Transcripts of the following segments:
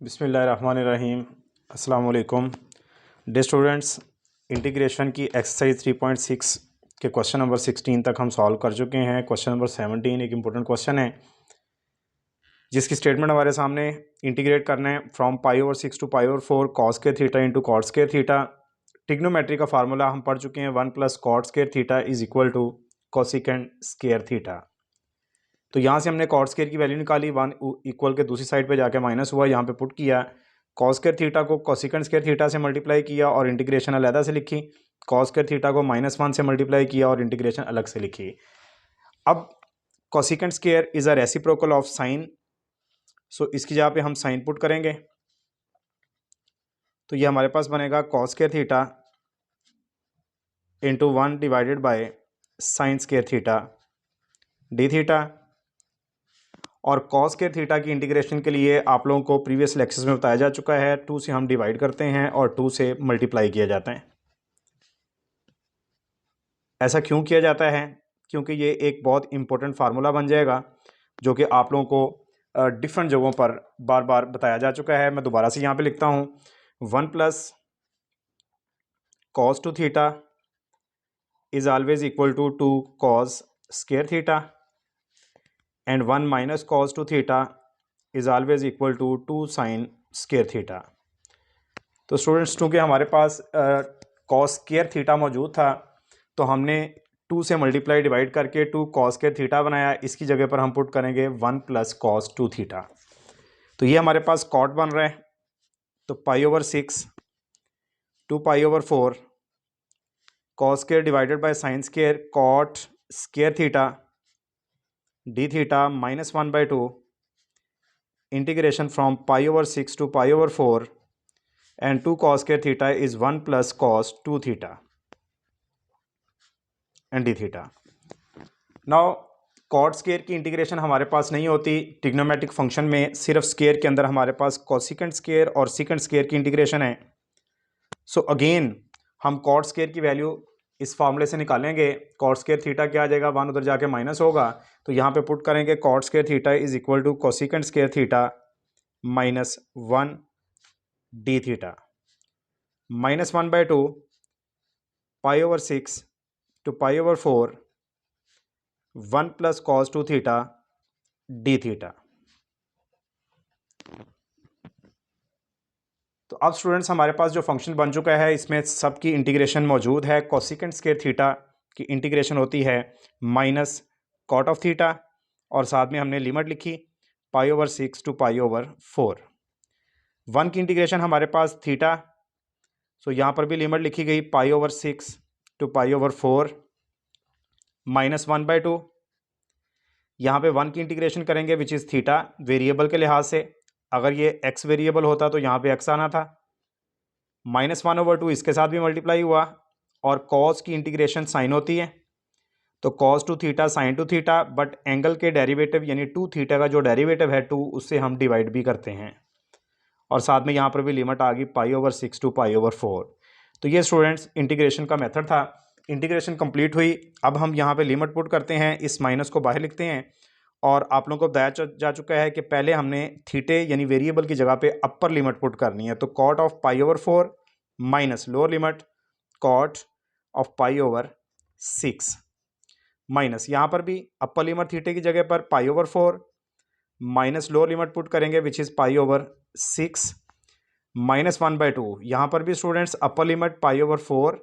बिस्मिल्लाहिर्रहमानिर्रहीम। अस्सलाम वालेकुम। डे स्टूडेंट्स, इंटीग्रेशन की एक्सरसाइज 3.6 के क्वेश्चन नंबर 16 तक हम सॉल्व कर चुके हैं। क्वेश्चन नंबर 17 एक इम्पोर्टेंट क्वेश्चन है जिसकी स्टेटमेंट हमारे सामने इंटीग्रेट करना है from pi over 6 to pi over 4 cos square theta into cot square theta. Trigonometry का फार्मूला हम पढ़ चुके हैं, 1 plus cot square theta is equal to cosecant square theta. तो यहाँ से हमने कॉट स्क्वायर की वैल्यू निकाली, 1 इक्वल के दूसरी साइड पे जाके माइनस हुआ, यहाँ पे पुट किया। कॉस स्क्वायर थीटा को कोसिकेंट स्क्वायर थीटा से मल्टीप्लाई किया और इंटीग्रेशन अलग से लिखी। कॉस स्क्वायर थीटा को -1 से मल्टीप्लाई किया और इंटीग्रेशन अलग से लिखी। अब cosecant square is a reciprocal of sine, so इसकी जगह पे हम साइन पुट करेंगे तो ये हमारे पास बनेगा cos square theta into 1 divided by sine square theta d theta. और कॉस स्क्वायर थीटा की इंटीग्रेशन के लिए आप लोगों को प्रीवियस लेक्चर्स में बताया जा चुका है, 2 से हम डिवाइड करते हैं और 2 से मल्टीप्लाई किया जाता है। ऐसा क्यों किया जाता है? क्योंकि ये एक बहुत इंपॉर्टेंट फार्मूला बन जाएगा जो कि आप लोगों को डिफरेंट जगहों पर बार बार बताया जा चुका है। मैं दोबारा से यहाँ पे लिखता हूँ, 1 plus cos two theta is always equal to 2 cos square theta and 1 minus cos two theta is always equal to 2 sine square theta. तो स्टूडेंट्स, चूँकि हमारे पास कॉस स्क्वायर थीटा मौजूद था तो हमने 2 से मल्टीप्लाई डिवाइड करके 2 कॉस स्क्वायर थीटा बनाया। इसकी जगह पर हम पुट करेंगे 1 प्लस कॉस 2 थीटा। तो ये हमारे पास कॉट बन रहा है, तो pi over 6 2 pi over 4 cos square divided by sine square cot square theta d theta -1/2 integration from pi over 6 to pi over 4 and 2 cos square theta is 1 plus cos 2 theta and d theta. Now cot square की integration हमारे पास नहीं होती trigonometric function में, सिर्फ square के अंदर हमारे पास कोसिकेंट स्क्वायर और सीकेंट स्क्वायर की इंटीग्रेशन है। सो अगेन हम कॉट स्क्वायर की वैल्यू इस फार्मूले से निकालेंगे। कॉट स्क्वायर थीटा क्या आ जाएगा, 1 उधर जाके माइनस होगा, तो यहाँ पे पुट करेंगे cot square theta is equal to cosecant square theta -1 d theta -1/2 pi over 6 to pi over 4 1 plus cos 2 theta d theta. तो अब स्टूडेंट्स हमारे पास जो फंक्शन बन चुका है इसमें सबकी इंटीग्रेशन मौजूद है। कोसिकेंट स्क्वायर थीटा की इंटीग्रेशन होती है माइनस कॉट ऑफ थीटा और साथ में हमने लिमिट लिखी pi over 6 to pi over 4। 1 की इंटीग्रेशन हमारे पास थीटा, सो यहाँ पर भी लिमिट लिखी गई pi over 6 to pi over 4 -1/2। यहाँ पे 1 की इंटीग्रेशन करेंगे विच इज़ थीटा वेरिएबल के लिहाज से। अगर ये x वेरिएबल होता तो यहाँ पे x आना था। -1/2 इसके साथ भी मल्टीप्लाई हुआ और cos की इंटीग्रेशन साइन होती है, तो cos 2 theta sine 2 theta, but angle के डेरिवेटिव यानी 2 थीटा का जो डेरिवेटिव है 2 उससे हम डिवाइड भी करते हैं। और साथ में यहाँ पर भी लिमिट आ गई pi over 6 to pi over 4। तो ये स्टूडेंट्स इंटीग्रेशन का मेथड था। इंटीग्रेशन कंप्लीट हुई, अब हम यहाँ पे लिमिट पुट करते हैं, इस माइनस को बाहर लिखते हैं। और आप लोगों को बताया जा चुका है कि पहले हमने थीटे यानी वेरिएबल की जगह पे अपर लिमिट पुट करनी है, तो cot of pi over 4 minus lower limit cot of pi over 6 minus यहाँ पर भी अपर लिमिट थीटे की जगह पर pi over 4 minus lower limit put करेंगे विच इज़ पाई ओवर 6 -1/2। यहाँ पर भी स्टूडेंट्स अपर लिमिट पाई ओवर 4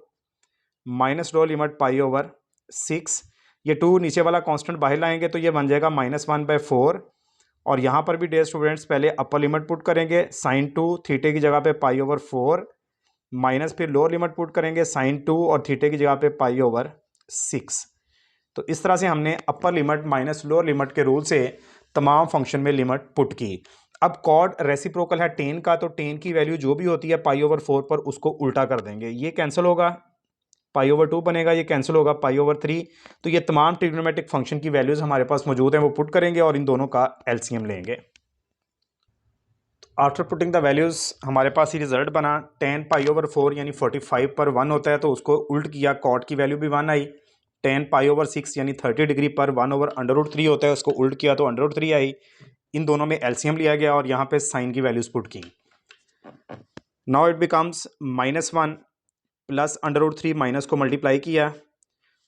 माइनस लोअर लिमिट पाई ओवर 6। ये 2 नीचे वाला कांस्टेंट बाहर लाएंगे तो ये बन जाएगा -1/4। और यहाँ पर भी डियर स्टूडेंट्स पहले अपर लिमिट पुट करेंगे साइन 2 थीटे की जगह पे पाई ओवर 4 माइनस फिर लोअर लिमिट पुट करेंगे साइन 2 और थीटे की जगह पे पाई ओवर 6। तो इस तरह से हमने अपर लिमिट माइनस लोअर लिमिट के रूल से तमाम फंक्शन में लिमिट पुट की। अब कॉड रेसिप्रोकल है टेन का, तो टेन की वैल्यू जो भी होती है पाई ओवर 4 पर उसको उल्टा कर देंगे। ये कैंसिल होगा, पाई ओवर 2 बनेगा, ये कैंसिल होगा पाई ओवर 3। तो ये तमाम ट्रिग्नोमेट्रिक फंक्शन की वैल्यूज़ हमारे पास मौजूद हैं, वो पुट करेंगे और इन दोनों का एलसीएम लेंगे। आफ्टर पुटिंग द वैल्यूज़ हमारे पास ये रिजल्ट बना 10 पाई ओवर 4 यानी 45 पर 1 होता है, तो उसको उल्ट किया, कॉट की वैल्यू भी 1 आई। 10 पाई ओवर 6 यानी 30 डिग्री पर 1 ओवर √3 होता है, उसको उल्ट किया तो √3 आई। इन दोनों में एलसीएम लिया गया और यहाँ पे साइन की वैल्यूज पुट की। Now it becomes -1 plus √3 minus को मल्टीप्लाई किया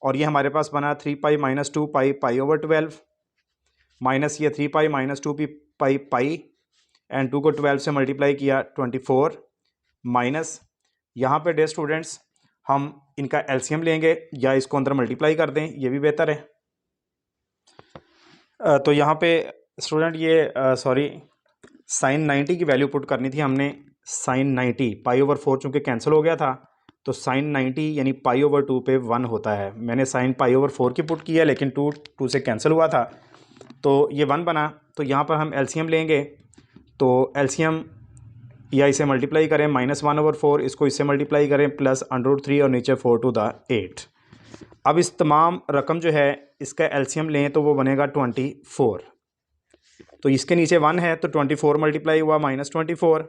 और ये हमारे पास बना 3 पाई माइनस 2 पाई पाई ओवर 12 माइनस ये 3 pi minus 2 pi pi and 2 को 12 से मल्टीप्लाई किया 24 माइनस यहाँ पे डे स्टूडेंट्स हम इनका एलसीएम लेंगे या इसको अंदर मल्टीप्लाई कर दें, ये भी बेहतर है। तो यहाँ पे स्टूडेंट ये सॉरी साइन 90 की वैल्यू पुट करनी थी हमने। साइन 90 पाई ओवर 4 चूँकि कैंसिल हो गया था तो साइन 90 यानी पाई ओवर 2 पे 1 होता है। मैंने साइन पाई ओवर 4 की पुट की है लेकिन 2 से कैंसिल हुआ था तो ये 1 बना। तो यहाँ पर हम एलसीएम लेंगे तो एलसीएम या इसे मल्टीप्लाई करें -1/4, इसको इससे मल्टीप्लाई करें प्लस √3 और नीचे 4 टू द 8। अब इस तमाम रकम जो है इसका एलसीएम लें तो वो बनेगा 24। तो इसके नीचे 1 है तो 24 मल्टीप्लाई हुआ -24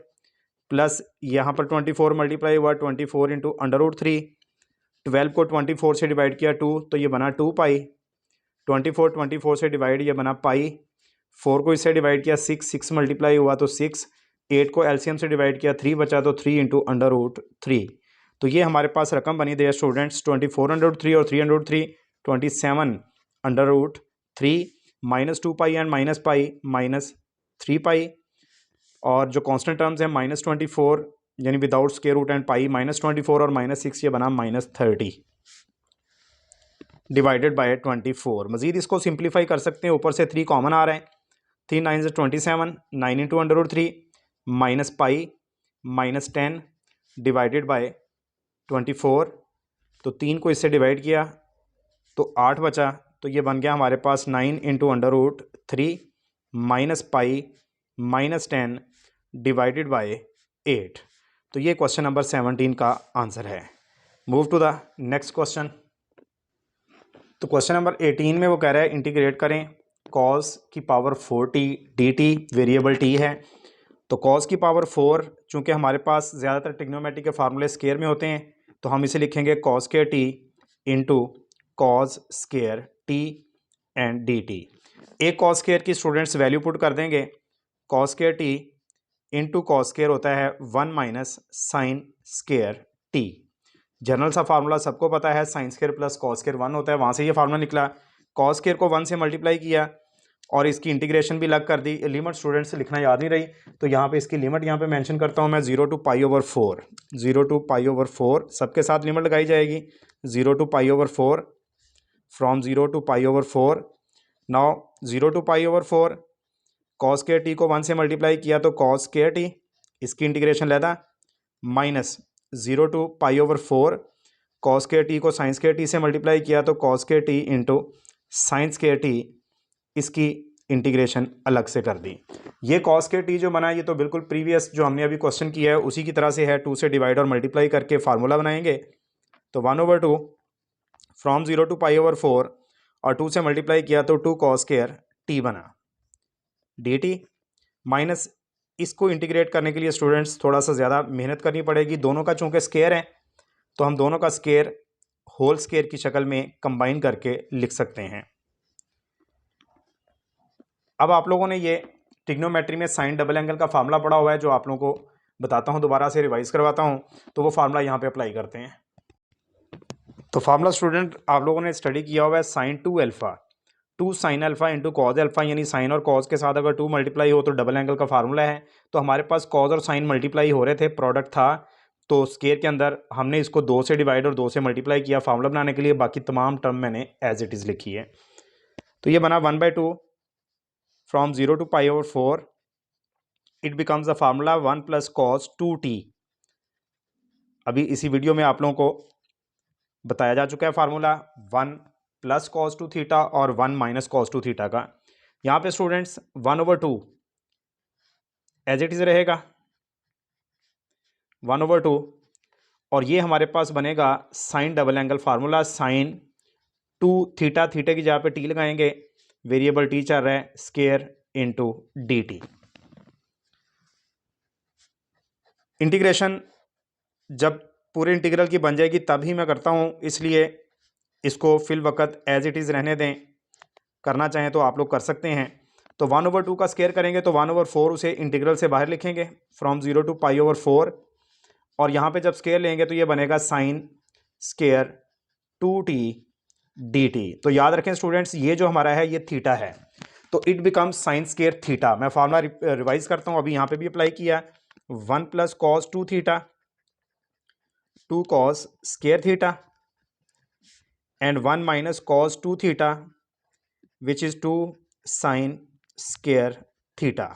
प्लस यहाँ पर 24 मल्टीप्लाई हुआ 24 इंटू √3। 12 को 24 से डिवाइड किया 2 तो ये बना 2 पाई। 24 से डिवाइड ये बना पाई। 4 को इससे डिवाइड किया 6 मल्टीप्लाई हुआ तो 6। 8 को एलसीएम से डिवाइड किया 3 बचा तो 3 इंटू √3। तो ये हमारे पास रकम बनी देयर स्टूडेंट्स 24/3 और 3/3 27/3 -2 पाई एंड माइनस पाई -3 पाई और जो कांस्टेंट टर्म्स हैं -24 यानी without square root and pi -24 और -6 ये बना -30 डिवाइडेड बाय 24। मज़ीद इसको सिंप्लीफाई कर सकते हैं, ऊपर से 3 कॉमन आ रहे हैं। 3 9 से 27 9 into √3 minus pi -10 divided bye 24। तो 3 को इससे डिवाइड किया तो 8 बचा तो ये बन गया हमारे पास 9 into √3 minus pi -10 divided by 8। तो ये क्वेश्चन नंबर 17 का आंसर है। Move to the next question. तो क्वेश्चन नंबर 18 में वो कह रहा है इंटीग्रेट करें cos की power 4t dt, variable t है। तो cos की पावर 4 चूँकि हमारे पास ज़्यादातर ट्रिग्नोमेट्री के फार्मूले स्क्वायर में होते हैं तो हम इसे लिखेंगे cos square t into cos square t and dt। एक cos स्क्वायर की स्टूडेंट्स वैल्यू पुट कर देंगे। cos square t into cos square होता है 1 minus sine square t। General सा फार्मूला सबको पता है, sine square plus cos square 1 होता है, वहाँ से ये फार्मूला निकला। कॉस स्क्वायर को 1 से मल्टीप्लाई किया और इसकी इंटीग्रेशन भी लग कर दी। लिमिट स्टूडेंट्स लिखना याद नहीं रही तो यहाँ पे इसकी लिमिट यहाँ पे मेंशन करता हूँ मैं 0 टू पाई/4। 0 टू पाई/4 सबके साथ लिमिट लगाई जाएगी। 0 टू पाई/4 फ्रॉम 0 टू पाई/4। नाउ 0 टू पाई/4 कॉस स्क्वायर टी को 1 से मल्टीप्लाई किया तो कॉस स्क्वायर टी, इसकी इंटीग्रेशन लेदा माइनस 0 टू पाई/4 कॉस स्क्वायर टी को साइन स्क्वायर टी से मल्टीप्लाई किया तो cos square t into sine square t, इसकी इंटीग्रेशन अलग से कर दी। ये कॉस स्क्वायर टी जो बना ये तो बिल्कुल प्रीवियस जो हमने अभी क्वेश्चन किया है उसी की तरह से है। 2 से डिवाइड और मल्टीप्लाई करके फार्मूला बनाएंगे तो 1/2 फ्रॉम 0 टू पाई/4 और 2 से मल्टीप्लाई किया तो 2 कॉस स्क्वायर टी बना dt माइनस इसको इंटीग्रेट करने के लिए स्टूडेंट्स थोड़ा सा ज़्यादा मेहनत करनी पड़ेगी। दोनों का चूँकि स्क्वायर है तो हम दोनों का स्क्वायर होल स्क्वायर की शक्ल में कंबाइन करके लिख सकते हैं। अब आप लोगों ने ये ट्रिग्नोमेट्री में साइन डबल एंगल का फार्मूला पढ़ा हुआ है जो आप लोगों को बताता हूँ, दोबारा से रिवाइज करवाता हूँ। तो वो फार्मूला यहाँ पे अप्लाई करते हैं। तो फार्मूला स्टूडेंट आप लोगों ने स्टडी किया हुआ है sine 2α 2 sine alpha into cos alpha, यानी साइन और कॉज के साथ अगर 2 मल्टीप्लाई हो तो डबल एंगल का फार्मूला है। तो हमारे पास कॉज और साइन मल्टीप्लाई हो रहे थे, प्रोडक्ट था, तो स्क्वायर के अंदर हमने इसको 2 से डिवाइड और 2 से मल्टीप्लाई किया फार्मूला बनाने के लिए। बाकी तमाम टर्म मैंने एज इट इज़ लिखी है। तो ये बना 1/2 फ्रॉम 0 टू पाई/4 it becomes the formula 1 plus cos 2t। अभी इसी वीडियो में आप लोगों को बताया जा चुका है फार्मूला 1 प्लस कॉस 2 थीटा और 1 माइनस कॉस 2 थीटा का। यहाँ पे स्टूडेंट्स 1/2 एज इट इज़ रहेगा 1/2 और ये हमारे पास बनेगा sine double angle formula sine 2 theta, theta की जगह पे टी लगाएंगे, वेरिएबल टी चल रहा है, square into D T. Integration जब पूरे इंटीग्रल की बन जाएगी तब ही मैं करता हूँ, इसलिए इसको फिल वक्त एज इट इज़ रहने दें। करना चाहें तो आप लोग कर सकते हैं। तो 1/2 का स्केयर करेंगे तो 1/4 उसे इंटीग्रल से बाहर लिखेंगे फ्रॉम 0 to π/4, और यहाँ पे जब स्केयर लेंगे तो ये बनेगा साइन स्केयर 2t dt। तो याद रखें स्टूडेंट्स, ये जो हमारा है ये थीटा है, तो it becomes sign square theta. मैं फार्मूला रिवाइज करता हूँ, अभी यहाँ पे भी अप्लाई किया, 1 + cos 2 theta, 2 cos square theta, and 1 - cos 2 theta, which is 2 sin square theta.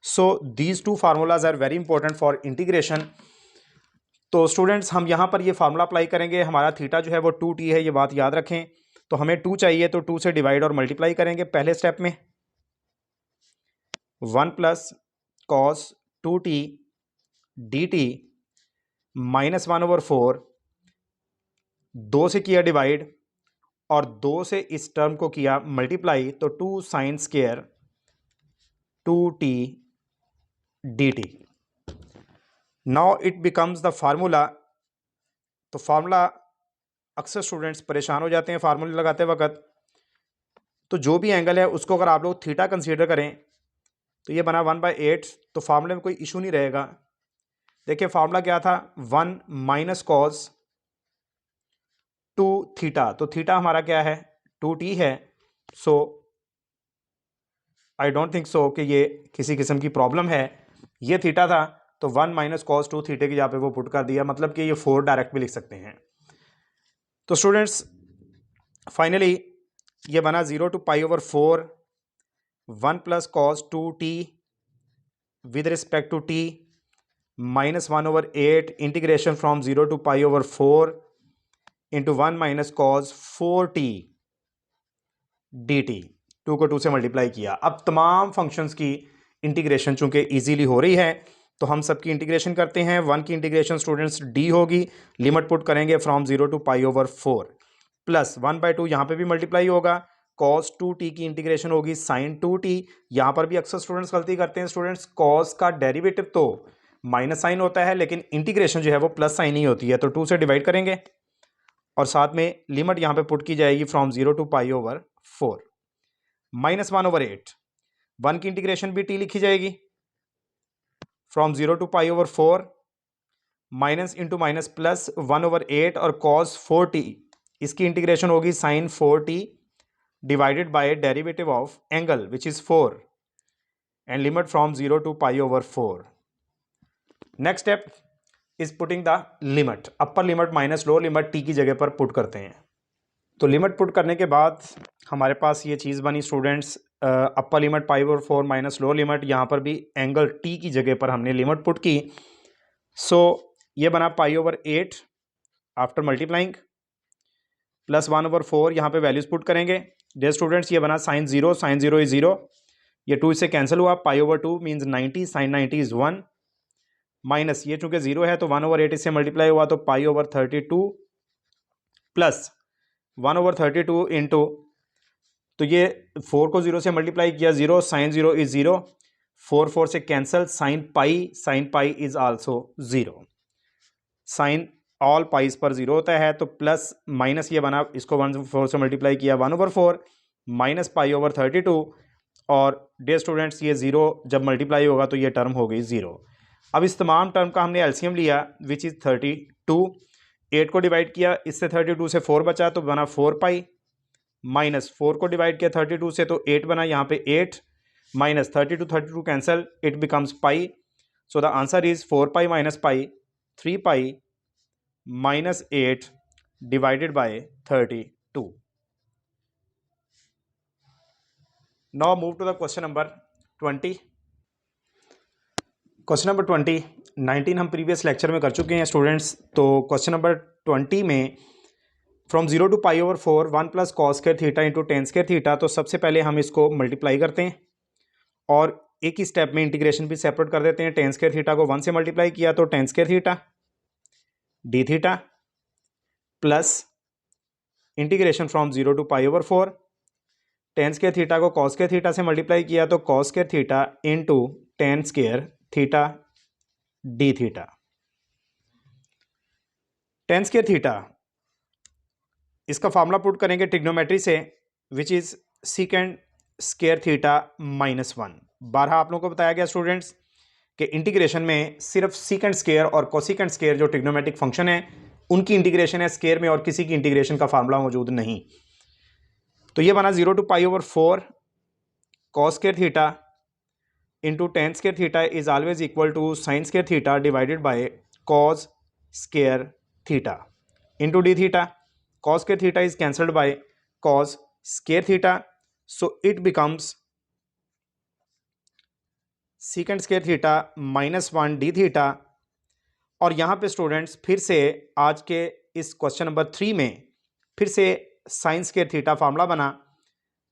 So these two formulas are very important for integration. तो स्टूडेंट्स हम यहाँ पर ये फार्मूला अप्लाई करेंगे, हमारा थीटा जो है वो 2t है, ये बात याद रखें। तो हमें 2 चाहिए तो 2 से डिवाइड और मल्टीप्लाई करेंगे पहले स्टेप में। 1 + cos 2t dt -1/4, 2 से किया डिवाइड और 2 से इस टर्म को किया मल्टीप्लाई, तो 2 sine square 2t dt। Now it becomes the formula. तो फार्मूला, अक्सर स्टूडेंट्स परेशान हो जाते हैं फार्मूले लगाते वक्त, तो जो भी एंगल है उसको अगर आप लोग थीटा कंसीडर करें तो ये बना 1/8, तो फार्मूले में कोई इशू नहीं रहेगा। देखिए फार्मूला क्या था, 1 - cos 2 थीटा, तो थीटा हमारा क्या है 2t है। सो आई डोंट थिंक सो कि ये किसी किस्म की प्रॉब्लम है। ये थीटा था तो 1 - cos 2 थीटे की यहाँ पे वो पुट कर दिया, मतलब कि ये 4 डायरेक्ट भी लिख सकते हैं। तो स्टूडेंट्स फाइनली ये बना 0 to π/4, 1 + cos 2t with respect to t -1/8 integration from 0 to π/4 into 1 - cos 4t dt। 2 को 2 से मल्टीप्लाई किया। अब तमाम फंक्शंस की इंटीग्रेशन चूंकि इजीली हो रही है तो हम सबकी इंटीग्रेशन करते हैं। 1 की इंटीग्रेशन स्टूडेंट्स d होगी, लिमिट पुट करेंगे फ्रॉम 0 to π/4, प्लस 1/2 यहाँ पे भी मल्टीप्लाई होगा, cos 2t की इंटीग्रेशन होगी sin 2t। यहाँ पर भी अक्सर स्टूडेंट्स गलती करते हैं स्टूडेंट्स, cos का डेरिवेटिव तो माइनस साइन होता है लेकिन इंटीग्रेशन जो है वो प्लस साइन ही होती है, तो 2 से डिवाइड करेंगे और साथ में लिमिट यहाँ पे पुट की जाएगी फ्रॉम 0 to π/4, -1/8, 1 की इंटीग्रेशन भी t लिखी जाएगी from 0 to π/4, minus into minus plus 1/8 और cos 4t, इसकी इंटीग्रेशन होगी sin 4t divided by derivative of angle which is 4 and limit from 0 to π/4। Next step is putting the limit, upper limit minus lower limit t की जगह पर put करते हैं। तो limit put करने के बाद हमारे पास ये चीज़ बनी students, upper limit π/4 minus lower limit, यहाँ पर भी एंगल t की जगह पर हमने लिमिट पुट की। सो ये बना π/8 आफ्टर मल्टीप्लाइंग, प्लस 1/4, यहाँ पे वैल्यूज पुट करेंगे। डियर स्टूडेंट्स ये बना sin 0 इज 0, ये 2 इससे कैंसिल हुआ, π/2 मीन्स 90, sin 90 इज 1, माइनस ये चूंकि 0 है तो 1/8 इससे मल्टीप्लाई हुआ तो π/32 प्लस 1/32 इंटू, तो ये 4 को 0 से मल्टीप्लाई किया 0, sin 0 इज 0, 4 से cancel, sin pi is also 0, sine all pis पर 0 होता है, तो प्लस माइनस ये बना, इसको 1/4 से मल्टीप्लाई किया 1/4 माइनस π/32, और डियर स्टूडेंट्स ये 0 जब मल्टीप्लाई होगा तो ये टर्म हो गई 0। अब इस तमाम टर्म का हमने एलसीएम लिया विच इज़ 32, 8 को डिवाइड किया, इससे 32 से 4 बचा तो बना 4π, माइनस 4 को डिवाइड किया 32 से तो 8 बना, यहाँ पे 8 minus 32 cancel, it becomes pi. So the answer is 4π - pi, 3π - 8 divided by 32। Now move to the question number 20। Question number 20, 19 हम प्रीवियस लेक्चर में कर चुके हैं स्टूडेंट्स। तो क्वेश्चन नंबर 20 में from 0 to π/4 1 + cos square theta into tan square theta, तो सबसे पहले हम इसको मल्टीप्लाई करते हैं और एक ही स्टेप में इंटीग्रेशन भी सेपरेट कर देते हैं। टेन स्क्वायर थीटा को 1 से मल्टीप्लाई किया तो tan square theta d theta plus integration from 0 to π/4, tan square theta को cos स्क्वायर थीटा से मल्टीप्लाई किया तो cos square theta into tan square theta d theta. Tan square theta इसका formula put करेंगे trigonometry से which is secant square theta -1। बारह आप लोगों को बताया गया स्टूडेंट्स कि इंटीग्रेशन में सिर्फ सीकेंड स्केयर और कोसिकेंड स्केयर जो ट्रिग्नोमेट्रिक फंक्शन है उनकी इंटीग्रेशन है स्केयर में, और किसी की इंटीग्रेशन का फार्मूला मौजूद नहीं। तो ये बना 0 to π/4 cos square theta into tan square theta is always equal to sine square theta divided by cos square theta into d theta. Cos square theta is cancelled by cos square theta, so it becomes secant square theta -1 d theta. और यहाँ पे students फिर से आज के इस question number 3 में फिर से साइन स्केयर थीटा फार्मूला बना।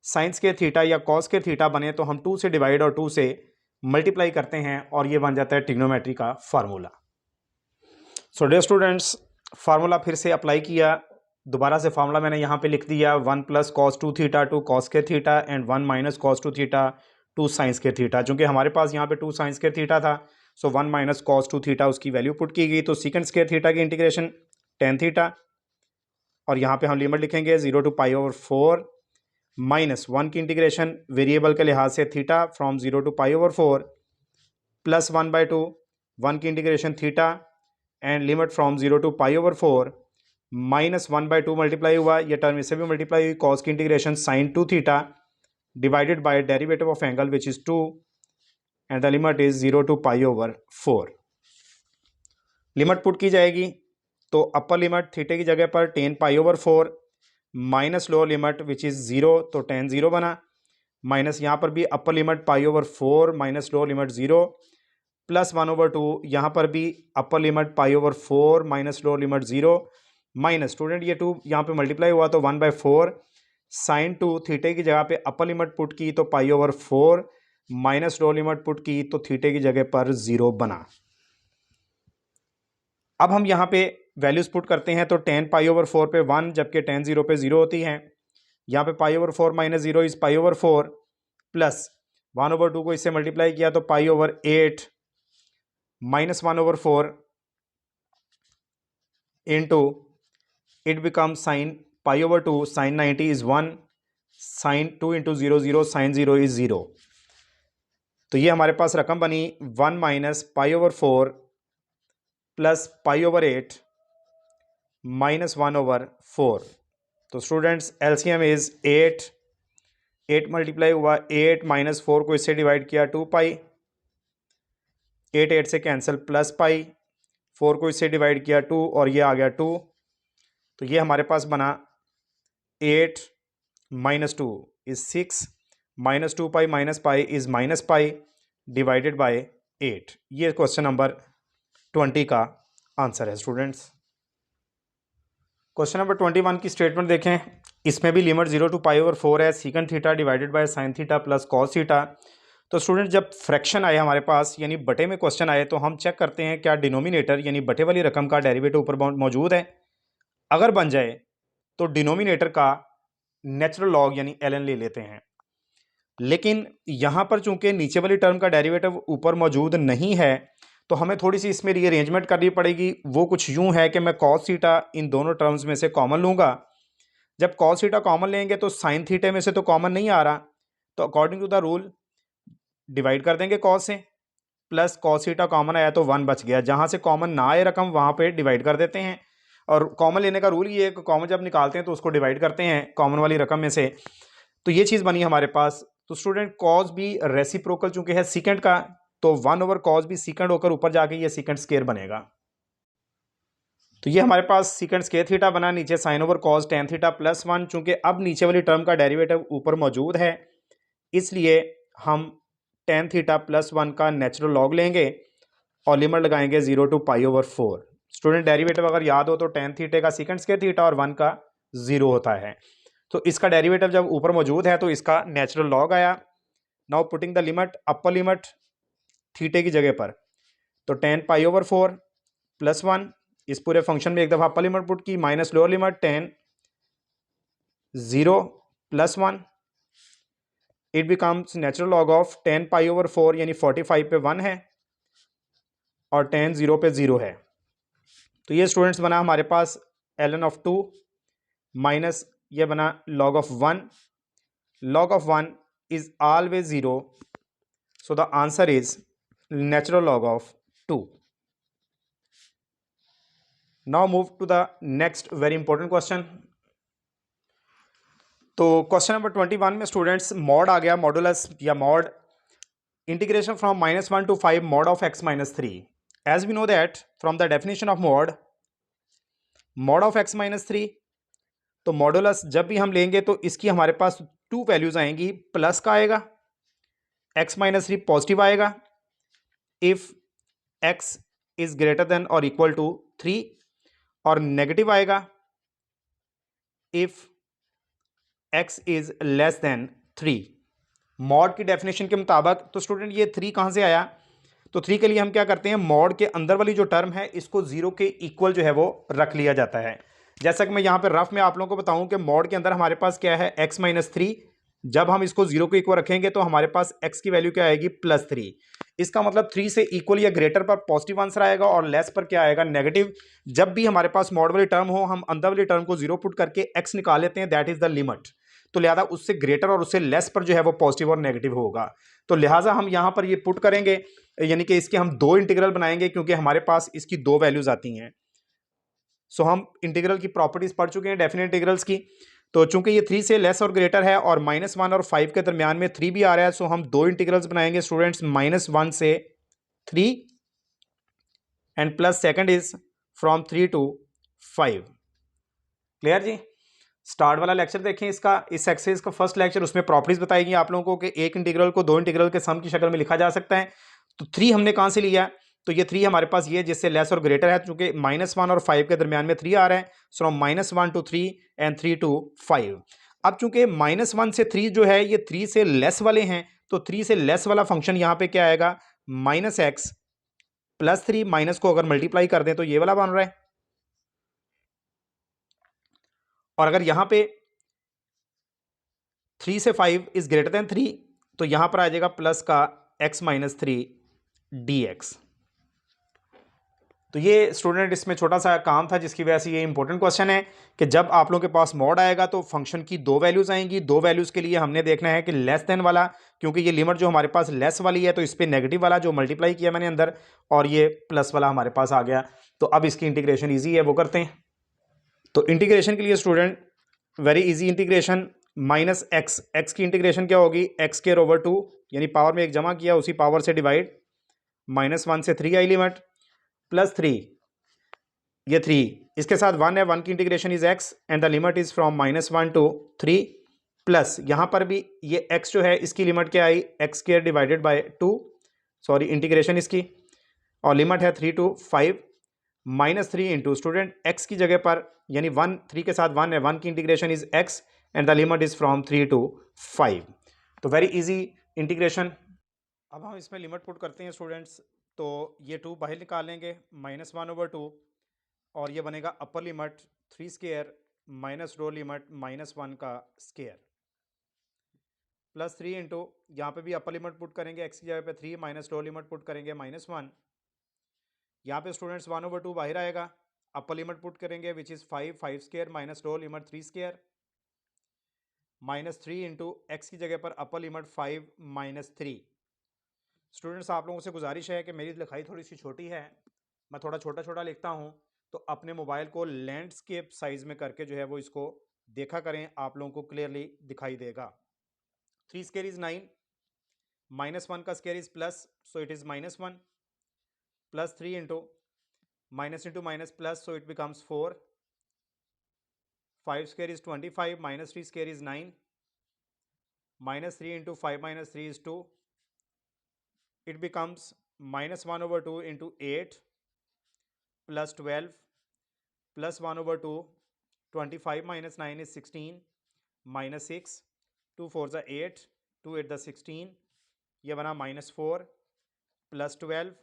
साइन स्केयर थीटा या कॉस स्केयर थीटा बने तो हम 2 से डिवाइड और 2 से मल्टीप्लाई करते हैं और ये बन जाता है ट्रिग्नोमेट्री का formula. So dear students, formula फिर से अप्लाई किया, दोबारा से फार्मूला मैंने यहाँ पे लिख दिया 1 + cos 2 theta two cos square theta and 1 - cos 2 theta two sine square theta. चूंकि हमारे पास यहाँ पे 2 साइन स्केयर थीटा था, सो 1 - cos 2 थीटा उसकी वैल्यू पुट की गई, तो सीकेंड स्केयर थीटा की इंटीग्रेशन tan थीटा, और यहाँ पे हम लिमिट लिखेंगे 0 to π/4 -1 की इंटीग्रेशन वेरिएबल के लिहाज से थीटा फ्रॉम 0 to π/4 प्लस 1/2 1 की integration theta and limit from 0 to π/4 -1/2 multiply हुआ, ये टर्म इससे भी मल्टीप्लाई हुई, कॉस की integration sine 2 theta divided by derivative of angle which is 2 and the limit is 0 to π/4। Limit put की जाएगी तो अपर लिमिट थीटे की जगह पर tan π/4 minus lower limit which is 0, तो tan 0 बना, माइनस यहाँ पर भी upper limit π/4 minus lower limit 0 plus 1/2, यहाँ पर भी upper limit π/4 minus lower limit 0 minus student ये 2 यहाँ पे मल्टीप्लाई हुआ तो 1/4 साइन 2 थीटे की जगह पे अपर लिमिट पुट की तो π/4 माइनस लोअर लिमिट पुट की तो थीटे की जगह पर 0 बना। अब हम यहाँ पे वैल्यूज पुट करते हैं तो tan π/4 पे 1 जबकि tan 0 पे 0 होती है। यहाँ पे π/4 - 0 इज π/4 प्लस 1/2 को इससे मल्टीप्लाई किया तो π/8 minus 1/4 into it become sine π/2 sine 90 is 1 sine 2 into 0 0 sine 0 is 0। तो ये हमारे पास रकम बनी 1 - π/4 प्लस π/8 माइनस 1/4। तो स्टूडेंट्स एलसीएम इज 8 मल्टीप्लाई हुआ 8 - 4 को इससे डिवाइड किया 2 पाई, 8 से कैंसिल प्लस पाई, 4 को इससे डिवाइड किया 2 और ये आ गया 2। तो ये हमारे पास बना 8 - 2 is 6 -2 pi minus pi is minus pi divided by 8। ये क्वेश्चन नंबर 20 का आंसर है स्टूडेंट्स। क्वेश्चन नंबर 21 की स्टेटमेंट देखें, इसमें भी लिमिट 0 to π/4 है, secant theta divided by sine theta plus cos theta. तो स्टूडेंट जब फ्रैक्शन आए हमारे पास यानी बटे में क्वेश्चन आए तो हम चेक करते हैं क्या डिनोमिनेटर यानी बटे वाली रकम का डेरिवेटिव ऊपर मौजूद है। अगर बन जाए तो डिनोमिनेटर का नेचुरल लॉग यानी ln ले लेते हैं, लेकिन यहाँ पर चूंकि नीचे वाली टर्म का डेरिवेटिव ऊपर मौजूद नहीं है तो हमें थोड़ी सी इसमें रीअरेंजमेंट करनी पड़ेगी। वो कुछ यूं है कि मैं कॉस थीटा इन दोनों टर्म्स में से कॉमन लूँगा। जब कॉस थीटा कॉमन लेंगे तो साइन थीटे में से तो कॉमन नहीं आ रहा, तो according to the rule divide कर देंगे कॉस से, प्लस कॉस थीटा कॉमन आया तो 1 बच गया। जहाँ से कॉमन ना आए रकम वहाँ पे डिवाइड कर देते हैं, और कॉमन लेने का रूल ये है कि कॉमन जब निकालते हैं तो उसको डिवाइड करते हैं कॉमन वाली रकम में से। तो ये चीज़ बनी हमारे पास। तो स्टूडेंट कॉस भी रेसिप्रोकल चूंकि है सीकेंड का, तो 1/cos भी सीकेंड होकर ऊपर जाके ये सीकेंड स्केयर बनेगा। तो ये हमारे पास सीकेंड स्केयर थीटा बना, नीचे sin/cos tan थीटा प्लस 1। चूंकि अब नीचे वाली टर्म का डेरिवेटिव ऊपर मौजूद है इसलिए हम tan थीटा प्लस 1 का नेचुरल लॉग लेंगे और लिमिट लगाएंगे 0 to π/4। स्टूडेंट डेरिवेटिव अगर याद हो तो tan थीटे का सीकेंड स्केयर थीटा और 1 का 0 होता है। तो इसका डेरिवेटिव जब ऊपर मौजूद है तो इसका नेचुरल लॉग आया। Now putting the limit, upper limit theta की जगह पर तो tan π/4 प्लस 1, इस पूरे फंक्शन में एक दफ़ा अपर लिमिट पुट की, minus lower limit tan 0 plus 1, it becomes natural log of tan π/4 यानी 45 पे 1 है और tan 0 पे 0 है। तो ये स्टूडेंट्स बना हमारे पास ln ऑफ 2 माइनस ये बना log of 1, log of 1 is always 0. So the answer is natural log of 2. Now move to the next very important question. तो क्वेश्चन नंबर 21 में स्टूडेंट्स मॉड आ गया, मॉडुलस या mod integration from -1 to 5 mod of x minus 3. As we know that from the definition of mod of x minus 3, तो modulus जब भी हम लेंगे तो इसकी हमारे पास टू वैल्यूज आएंगी, प्लस का आएगा, x माइनस 3 पॉजिटिव आएगा if x is greater than और इक्वल टू 3, और नेगेटिव आएगा if x is less than 3 mod की डेफिनेशन के मुताबिक। तो स्टूडेंट ये 3 कहां से आया, तो 3 के लिए हम क्या करते हैं, मॉड के अंदर वाली जो टर्म है इसको 0 के इक्वल जो है वो रख लिया जाता है। जैसा कि मैं यहां पर रफ में आप लोगों को बताऊं कि मॉड के अंदर हमारे पास क्या है, x माइनस 3, जब हम इसको 0 के इक्वल रखेंगे तो हमारे पास x की वैल्यू क्या आएगी, +3। इसका मतलब 3 से इक्वल या ग्रेटर पर पॉजिटिव आंसर आएगा और लेस पर क्या आएगा, नेगेटिव। जब भी हमारे पास मॉड वाली टर्म हो, हम अंदर वाली टर्म को 0 पुट करके x निकाल लेते हैं, दैट इज द लिमिट। तो लिहाजा उससे ग्रेटर और उससे लेस पर जो है वो पॉजिटिव और नेगेटिव होगा। तो लिहाजा हम यहां पर ये पुट करेंगे, यानी कि इसके हम दो इंटीग्रल बनाएंगे क्योंकि हमारे पास इसकी दो वैल्यूज आती हैं। सो हम इंटीग्रल की प्रॉपर्टीज पढ़ चुके हैं, डेफिनेट इंटीग्रल्स की। तो चूंकि ये 3 से लेस और ग्रेटर है और -1 और 5 के दरमियान में 3 भी आ रहा है, सो हम दो इंटीग्रल्स बनाएंगे स्टूडेंट्स, -1 से 3 and plus second is from 3 to 5। Clear जी। स्टार्ट वाला लेक्चर देखें इसका, इस एक्सरसाइज का फर्स्ट लेक्चर, उसमें प्रॉपर्टीज बताएगी आप लोगों को कि एक इंटीग्रल को दो इंटीग्रल के सम की शक्ल में लिखा जा सकता है। तो 3 हमने कहां से लिया, तो ये 3 हमारे पास ये जिससे लेस और ग्रेटर है, चूंकि -1 और 5 के दरमियान में 3 आ रहा है, सो -1 to 3 एंड 3 to 5। अब चूंकि -1 से 3 जो है ये 3 से लेस वाले हैं, तो 3 से लेस वाला फंक्शन यहां पे क्या आएगा, -x +3, माइनस को अगर मल्टीप्लाई कर दें तो ये वाला बन रहा है, और अगर यहां पे 3 से 5 इज ग्रेटर देन 3 तो यहां पर आ जाएगा प्लस का x माइनस 3 dx। तो ये स्टूडेंट इसमें छोटा सा काम था जिसकी वजह से ये इंपॉर्टेंट क्वेश्चन है कि जब आप लोगों के पास मॉड आएगा तो फंक्शन की दो वैल्यूज आएंगी, दो वैल्यूज के लिए हमने देखना है कि लेस देन वाला, क्योंकि ये लिमिट जो हमारे पास लेस वाली है तो इस पर नेगेटिव वाला जो मल्टीप्लाई किया मैंने अंदर, और ये प्लस वाला हमारे पास आ गया। तो अब इसकी इंटीग्रेशन ईजी है, वो करते हैं। तो इंटीग्रेशन के लिए student very easy integration, -x की इंटीग्रेशन क्या होगी, x²/2, यानी पावर में एक जमा किया उसी पावर से डिवाइड, -1 से 3 आई लिमिट, +3, ये 3 इसके साथ 1 है, 1 की integration is x and the limit is from -1 to 3, plus यहां पर भी ये x जो है इसकी लिमिट क्या आई, x² divided by 2, sorry integration इसकी, और लिमिट है 3 to 5, -3 इंटू स्टूडेंट x की जगह पर, यानी 1, 3 के साथ 1 है, 1 की integration is x and the limit is from 3 to 5। तो वेरी इजी इंटीग्रेशन। अब हम इसमें लिमिट पुट करते हैं स्टूडेंट्स, तो ये 2 बाहर निकाल लेंगे, -1/2, और ये बनेगा upper limit 3² minus lower limit -1 का स्क्वायर, +3 इंटू, यहाँ पे भी अपर लिमिट पुट करेंगे x की जगह पे 3, माइनस लोअर लिमिट पुट करेंगे -1, यहाँ पे स्टूडेंट्स 1/2 बाहर आएगा, अपर लिमिट पुट करेंगे which is 5² minus lower limit 3², -3 into x की जगह पर अपर लिमिट 5 - 3। स्टूडेंट्स आप लोगों से गुजारिश है कि मेरी लिखाई थोड़ी सी छोटी है, मैं थोड़ा छोटा छोटा लिखता हूँ, तो अपने मोबाइल को लैंडस्केप साइज में करके जो है वो इसको देखा करें, आप लोगों को क्लियरली दिखाई देगा। 3² इज 9, -1 का square is plus, so it is -1, +3 into minus plus, so it becomes 4, 5² is 25, -3² is 9, -3 into 5 - 3 is 2, it becomes -1/2 into 8 plus 12 plus 1/2, 25 - 9 is 16, -6, 2 4 is 8, 2 8 is 16, ये बना -4 plus 12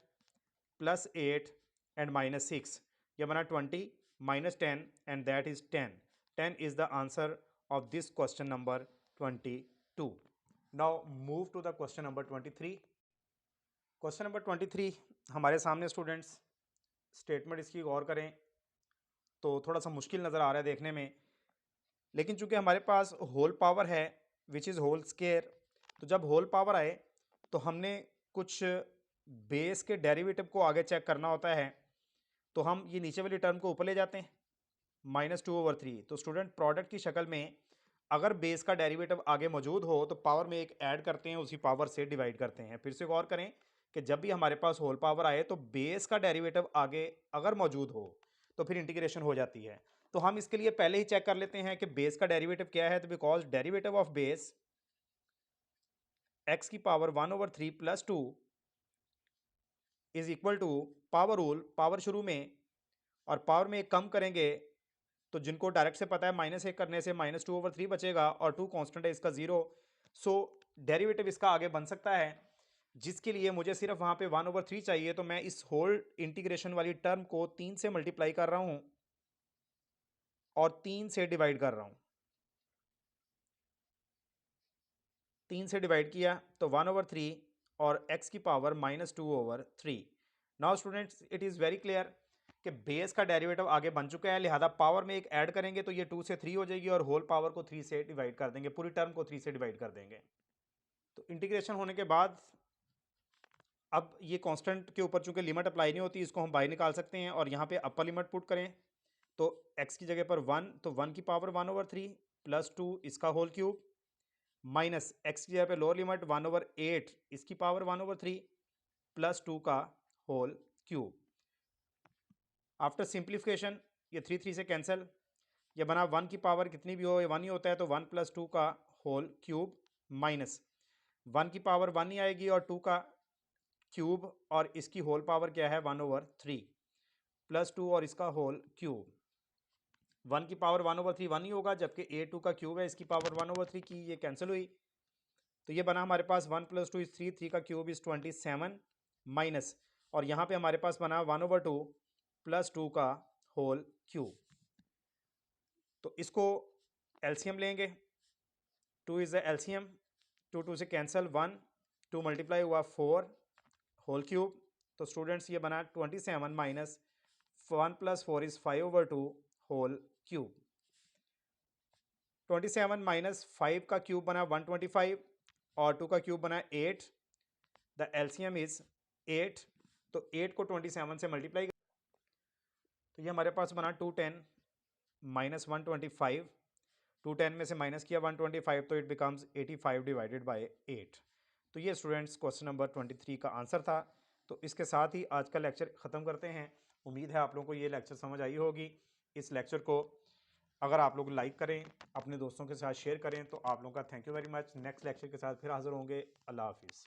plus 8 and -6, ये बना 20 -10 and that is 10. 10 is the answer of this question number 22. Now move to the question number 23. Question number 23 हमारे सामने students, statement इसकी गौर करें तो थोड़ा सा मुश्किल नज़र आ रहा है देखने में, लेकिन चूंकि हमारे पास होल पावर है विच इज़ होल स्क्वायर, तो जब होल पावर आए तो हमने कुछ बेस के डेरिवेटिव को आगे चेक करना होता है, तो हम ये नीचे वाली टर्म को ऊपर ले जाते हैं -2/3। तो स्टूडेंट प्रोडक्ट की शक्ल में अगर बेस का डेरिवेटिव आगे मौजूद हो तो पावर में एक ऐड करते हैं, उसी पावर से डिवाइड करते हैं। फिर से गौर करें कि जब भी हमारे पास होल पावर आए तो बेस का डेरिवेटिव आगे अगर मौजूद हो तो फिर इंटीग्रेशन हो जाती है। तो हम इसके लिए पहले ही चेक कर लेते हैं कि बेस का डेरिवेटिव क्या है। तो because derivative of base x की power 1/3 + 2 is equal to power rule, power शुरू में और पावर में एक कम करेंगे तो जिनको डायरेक्ट से पता है -1 करने से -2/3 बचेगा और 2 कांस्टेंट है इसका 0। सो डेरिवेटिव इसका आगे बन सकता है, जिसके लिए मुझे सिर्फ वहां पे 1/3 चाहिए। तो मैं इस होल इंटीग्रेशन वाली टर्म को 3 से मल्टीप्लाई कर रहा हूं और 3 से डिवाइड कर रहा हूं। 3 से डिवाइड किया तो 1/3 और x की power -2/3। Now students it is very clear कि बेस का डेरिवेटिव आगे बन चुका है, लिहाजा पावर में एक ऐड करेंगे तो ये 2 से 3 हो जाएगी और होल पावर को 3 से डिवाइड कर देंगे, पूरी टर्म को 3 से डिवाइड कर देंगे। तो इंटीग्रेशन होने के बाद अब ये कांस्टेंट के ऊपर चूंकि लिमिट अप्लाई नहीं होती, इसको हम बाहर निकाल सकते हैं और यहाँ पे अपर लिमिट पुट करें तो x की जगह पर 1, तो 1 की पावर 1/3 + 2 इसका होल क्यूब माइनस x की जगह पे लोअर लिमिट 1/8 इसकी पावर 1/3 + 2 का होल क्यूब। आफ्टर सिंप्लीफिकेशन ये 3 3 से कैंसिल, ये बना 1 की पावर कितनी भी हो ये 1 ही होता है, तो 1 + 2 का होल क्यूब माइनस 1 की पावर 1 ही आएगी और 2 का क्यूब और इसकी होल पावर क्या है 1/3 + 2 और इसका होल क्यूब। 1 की पावर 1/3 1 ही होगा, जबकि a2 का क्यूब है इसकी पावर 1/3 की, ये कैंसिल हुई। तो ये बना हमारे पास 1 + 2 इज 3, 3 का क्यूब इज 27 माइनस और यहाँ पे हमारे पास बना 1/2 + 2 का होल क्यूब। तो इसको एलसीएम लेंगे, 2 इज द एलसीएम, 2 2 से कैंसिल, 1 2 मल्टीप्लाई हुआ 4 होल क्यूब। तो स्टूडेंट्स ये बना 27 minus 1 + 4 is 5/2 whole cube. 27 minus 5 का क्यूब बना 125 और 2 का क्यूब बना 8, द एलसीएम इज 8। तो 8 को 27 से मल्टीप्लाई, तो ये हमारे पास बना 210 माइनस 125, 210 में से माइनस किया 125 तो इट बिकम्स 85 डिवाइडेड बाय 8। तो ये स्टूडेंट्स क्वेश्चन नंबर 23 का आंसर था। तो इसके साथ ही आज का लेक्चर ख़त्म करते हैं। उम्मीद है आप लोगों को ये लेक्चर समझ आई होगी। इस लेक्चर को अगर आप लोग लाइक करें, अपने दोस्तों के साथ शेयर करें तो आप लोगों का thank you very much. Next lecture के साथ फिर हाजिर होंगे। अल्लाह हाफिज़।